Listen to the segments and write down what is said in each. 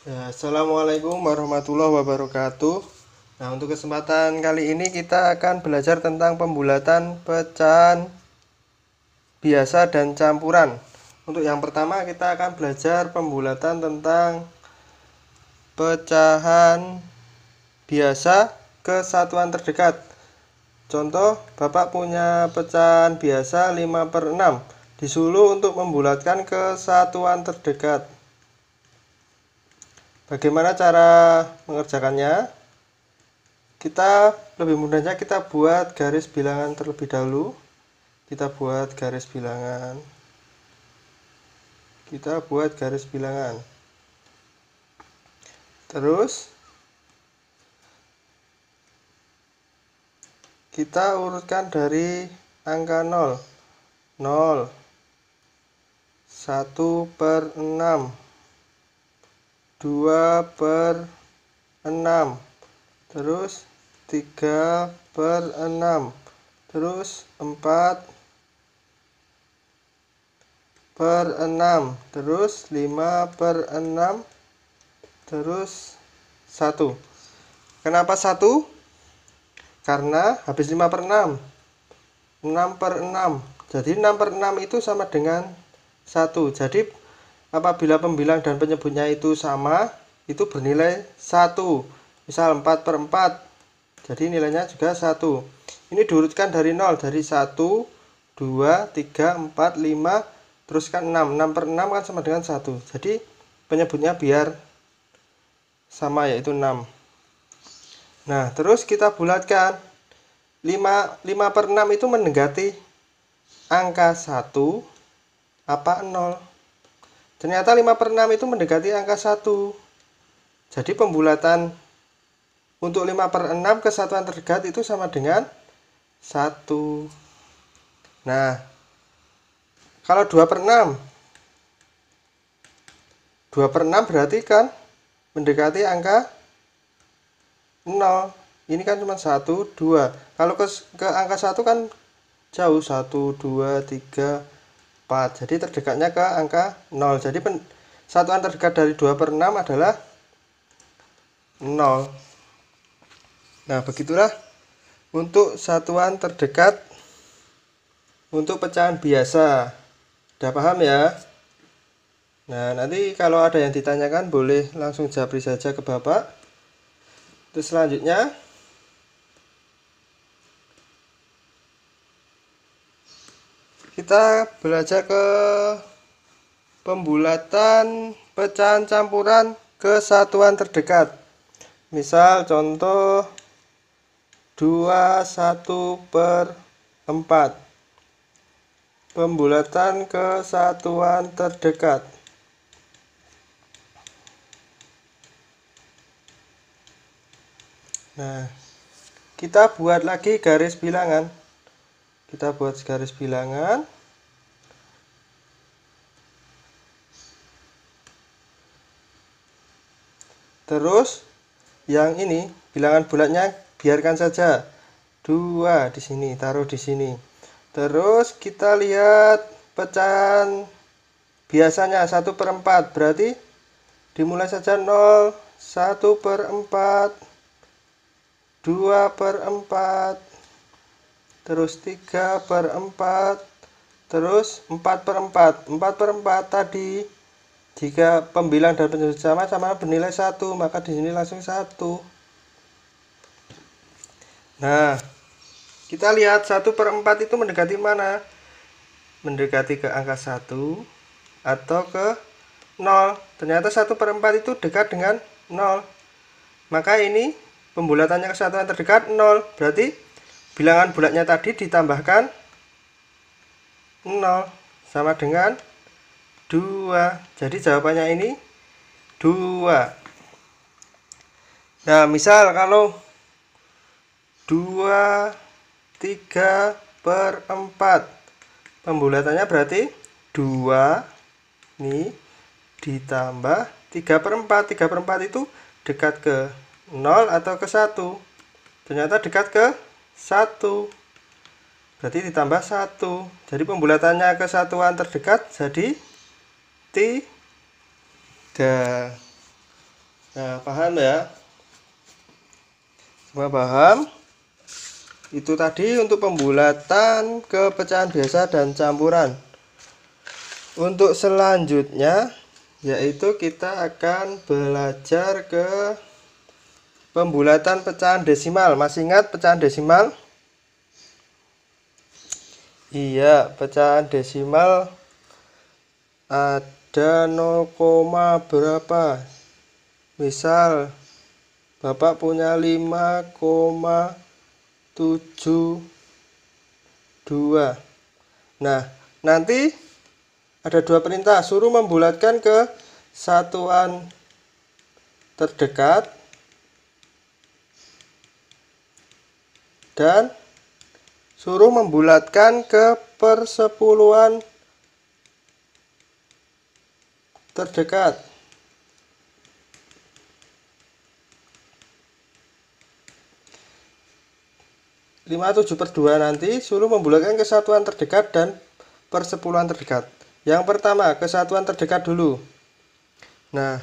Ya, Assalamualaikum warahmatullahi wabarakatuh. Nah, untuk kesempatan kali ini kita akan belajar tentang pembulatan pecahan biasa dan campuran. Untuk yang pertama kita akan belajar pembulatan tentang pecahan biasa ke satuan terdekat. Contoh, Bapak punya pecahan biasa 5/6, disuruh untuk membulatkan ke satuan terdekat. Bagaimana cara mengerjakannya? Kita lebih mudahnya kita buat garis bilangan terlebih dahulu. Kita buat garis bilangan. Terus kita urutkan dari angka 0. 0, 1/6, 2/6, terus 3/6, terus 4/6, terus 5/6, terus 1. Kenapa 1? Karena habis 5/6, 6/6. Jadi 6/6 itu sama dengan 1. Jadi apabila pembilang dan penyebutnya itu sama, itu bernilai 1. Misal 4/4, jadi nilainya juga 1. Ini diurutkan dari 0, dari 1, 2, 3, 4, 5, teruskan 6. 6/6 kan sama dengan 1. Jadi penyebutnya biar sama, yaitu 6. Nah, terus kita bulatkan. 5/6 itu mendekati angka 1 apa 0? Ternyata 5/6 itu mendekati angka 1. Jadi pembulatan untuk 5/6 ke satuan terdekat itu sama dengan 1. Nah, kalau 2/6, 2/6 berarti kan mendekati angka 0. Ini kan cuma 1, 2. Kalau ke angka 1 kan jauh, 1, 2, 3, 4. Jadi terdekatnya ke angka 0. Jadi satuan terdekat dari 2/6 adalah 0. Nah, begitulah untuk satuan terdekat untuk pecahan biasa. Udah paham ya? Nah, nanti kalau ada yang ditanyakan boleh langsung japri saja ke Bapak. Terus selanjutnya kita belajar ke pembulatan pecahan campuran ke satuan terdekat. Misal contoh 21/4. Pembulatan ke satuan terdekat. Nah, kita buat lagi garis bilangan. Kita buat garis bilangan. Terus yang ini bilangan bulatnya biarkan saja 2 di sini, taruh di sini. Terus kita lihat pecahan biasanya 1/4, berarti dimulai saja 0, 1/4, 2/4, terus 3/4, terus 4/4. 4/4 tadi jika pembilang dan penyebut sama bernilai 1, maka di sini langsung 1. Nah, kita lihat 1/4 itu mendekati mana? Mendekati ke angka 1 atau ke 0. Ternyata 1/4 itu dekat dengan 0. Maka ini pembulatannya ke satuan terdekat 0. Berarti bilangan bulatnya tadi ditambahkan 0 sama dengan 2. Jadi jawabannya ini 2. Nah, misal kalau 2, 3/4, pembulatannya berarti 2 ini ditambah 3/4. 3/4 itu dekat ke 0 atau ke 1? Ternyata dekat ke 1. Berarti ditambah 1. Jadi pembulatannya ke satuan terdekat jadi 3. Nah, paham ya? Semua paham? Itu tadi untuk pembulatan ke pecahan biasa dan campuran. Untuk selanjutnya yaitu kita akan belajar ke pembulatan pecahan desimal. Masih ingat pecahan desimal? Iya, pecahan desimal ada 0, berapa? Misal Bapak punya 5,72. Nah, nanti ada dua perintah, suruh membulatkan ke satuan terdekat dan suruh membulatkan ke persepuluhan terdekat. Lima 7/2 nanti suruh membulatkan ke satuan terdekat dan persepuluhan terdekat. Yang pertama kesatuan terdekat dulu. Nah,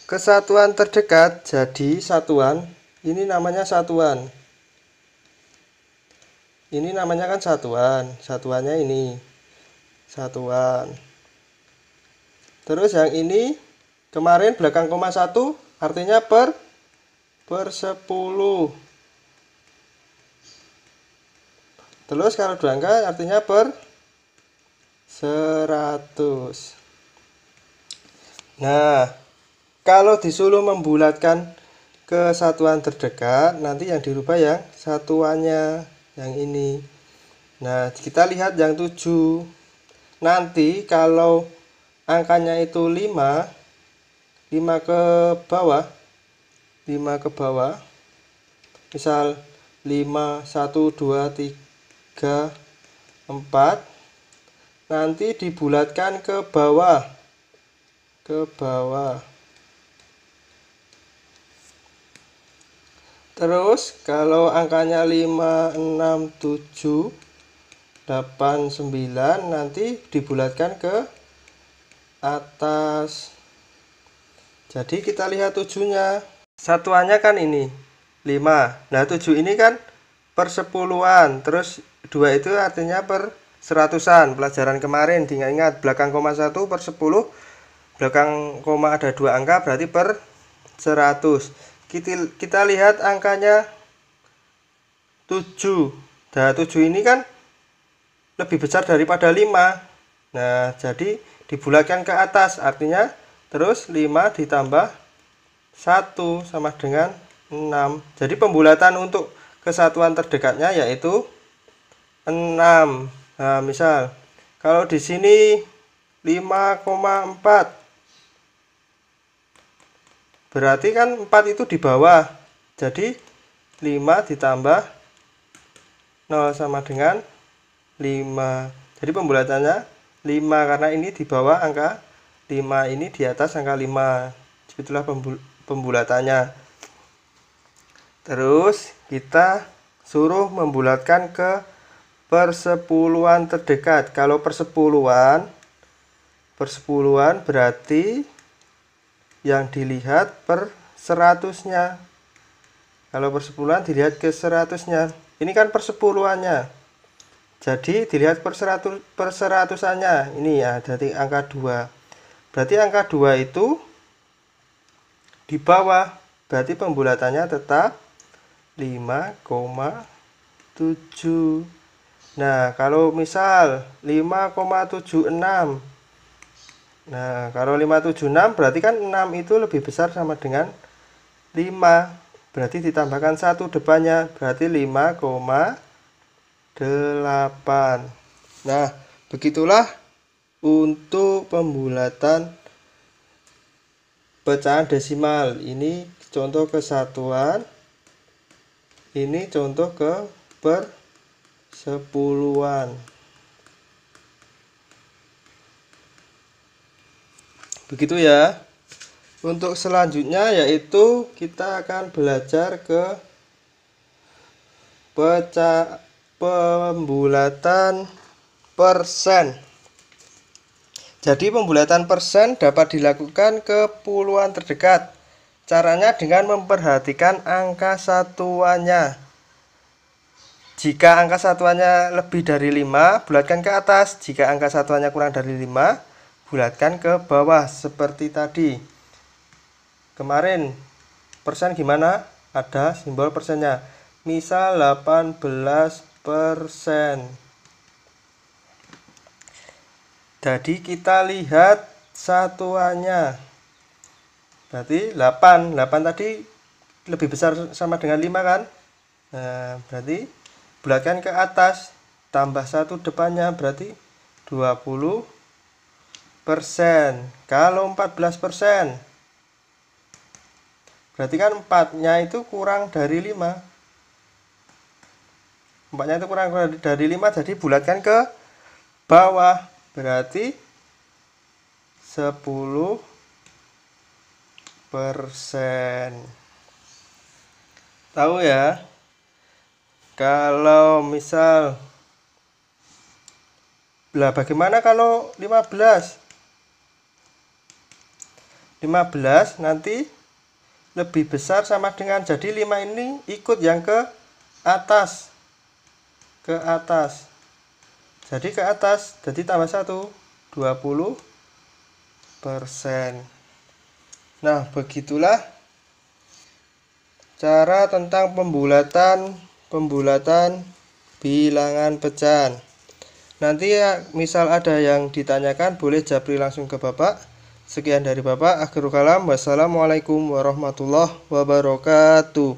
kesatuan terdekat jadi satuan, ini namanya satuan. Ini namanya kan satuan, satuannya ini satuan. Terus yang ini kemarin belakang koma 1 artinya per 10. Terus kalau dua angka artinya per 100. Nah, kalau disuruh membulatkan ke satuan terdekat, nanti yang dirubah yang satuannya, yang ini. Nah, kita lihat yang 7. Nanti kalau angkanya itu 5 ke bawah, 5 ke bawah, misal 5, 1, 2, 3, 4, nanti dibulatkan ke bawah, terus kalau angkanya 5, 6, 7, 8, 9 nanti dibulatkan ke atas. Jadi kita lihat 7-nya, satuannya kan ini 5. Nah 7 ini kan per 10-an, terus 2 itu artinya per 100-an. Pelajaran kemarin diingat-ingat, belakang koma 1 per 10, belakang koma ada 2 angka berarti per 100. Kita lihat angkanya 7. Nah 7 ini kan lebih besar daripada 5. Nah jadi dibulatkan ke atas, artinya terus 5 ditambah 1 sama dengan 6. Jadi pembulatan untuk kesatuan terdekatnya yaitu 6. Nah, misal kalau di sini 5,4, berarti kan 4 itu di bawah. Jadi 5 ditambah 0 sama dengan 5. Jadi pembulatannya 5 karena ini di bawah angka 5, ini di atas angka 5. Itulah pembulatannya. Terus kita suruh membulatkan ke persepuluhan terdekat. Kalau persepuluhan berarti yang dilihat per 100-nya. Kalau persepuluhan dilihat ke 100-nya. Ini kan persepuluhannya. Jadi dilihat per 100-annya. Ini ya, jadi angka 2. Berarti angka 2 itu di bawah. Berarti pembulatannya tetap 5,76. Nah, kalau misal 5,76. Nah, kalau 576 berarti kan 6 itu lebih besar sama dengan 5. Berarti ditambahkan 1 depannya, berarti 5,8. Nah, begitulah untuk pembulatan pecahan desimal. Ini contoh kesatuan, ini contoh ke persepuluhan. Begitu ya. Untuk selanjutnya yaitu kita akan belajar ke pembulatan persen. Jadi pembulatan persen dapat dilakukan ke puluhan terdekat Caranya dengan memperhatikan angka satuannya. Jika angka satuannya lebih dari 5, bulatkan ke atas. Jika angka satuannya kurang dari 5, bulatkan ke bawah seperti tadi. Kemarin persen gimana? Ada simbol persennya. Misal 18%. Jadi kita lihat satuannya. Berarti 8 tadi lebih besar sama dengan 5 kan? Nah, berarti bulatkan ke atas, tambah 1 depannya, berarti 20%. Kalau 14%, berarti kan 4-nya itu kurang dari 5. 4-nya itu kurang dari 5, jadi bulatkan ke bawah, berarti 10%. Tahu ya? Kalau misal bagaimana kalau 15? 15 nanti lebih besar sama dengan, jadi 5 ini ikut yang ke atas. Jadi ke atas, jadi tambah 1, 20%. Nah, begitulah cara tentang pembulatan bilangan pecahan. Nanti ya, misal ada yang ditanyakan, boleh japri langsung ke Bapak. Sekian dari Bapak. Akhirul kalam. Wassalamualaikum warahmatullahi wabarakatuh.